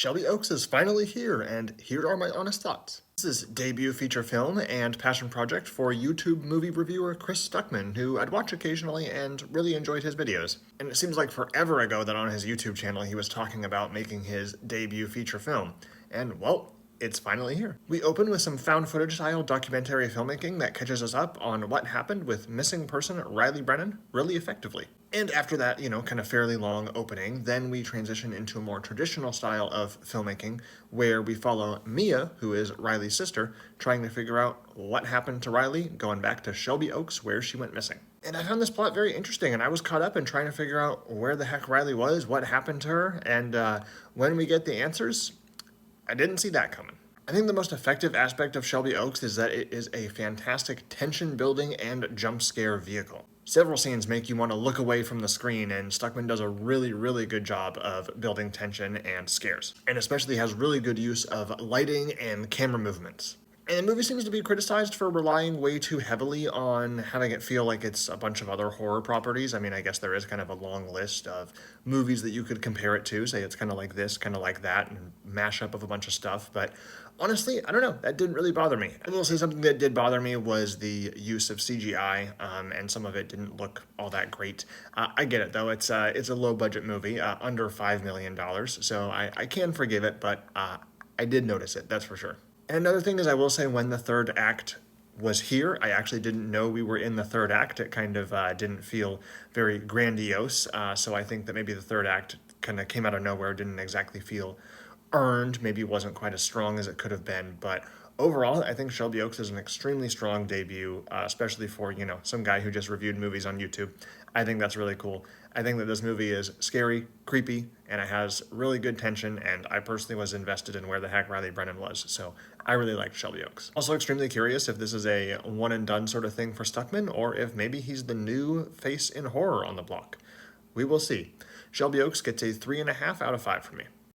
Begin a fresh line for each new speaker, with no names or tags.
Shelby Oaks is finally here, and here are my honest thoughts. This is debut feature film and passion project for YouTube movie reviewer Chris Stuckmann, who I'd watch occasionally and really enjoyed his videos. And it seems like forever ago that on his YouTube channel he was talking about making his debut feature film. And well, it's finally here. We open with some found footage style documentary filmmaking that catches us up on what happened with missing person Riley Brennan really effectively. And after that, kind of fairly long opening, then we transition into a more traditional style of filmmaking where we follow Mia, who is Riley's sister, trying to figure out what happened to Riley, going back to Shelby Oaks where she went missing. And I found this plot very interesting, and I was caught up in trying to figure out where the heck Riley was, what happened to her, and when we get the answers, I didn't see that coming. I think the most effective aspect of Shelby Oaks is that it is a fantastic tension building and jump scare vehicle. Several scenes make you want to look away from the screen, and Stuckmann does a really, really good job of building tension and scares, and especially has really good use of lighting and camera movements. And the movie seems to be criticized for relying way too heavily on having it feel like it's a bunch of other horror properties. I mean, I guess there is kind of a long list of movies that you could compare it to, say it's kind of like this, kind of like that, and mashup of a bunch of stuff. But honestly, I don't know. That didn't really bother me. I will say something that did bother me was the use of CGI, and some of it didn't look all that great. I get it, though. It's a low-budget movie, under $5 million, so I can forgive it, but I did notice it, that's for sure. And another thing is, I will say, when the third act was here, I actually didn't know we were in the third act. It kind of didn't feel very grandiose, so I think that maybe the third act kind of came out of nowhere, didn't exactly feel earned, maybe wasn't quite as strong as it could have been, but overall, I think Shelby Oaks is an extremely strong debut, especially for, some guy who just reviewed movies on YouTube. I think that's really cool. I think that this movie is scary, creepy, and it has really good tension, and I personally was invested in where the heck Riley Brennan was, so I really liked Shelby Oaks. Also extremely curious if this is a one-and-done sort of thing for Stuckmann, or if maybe he's the new face in horror on the block. We will see. Shelby Oaks gets a 3.5 out of 5 from me.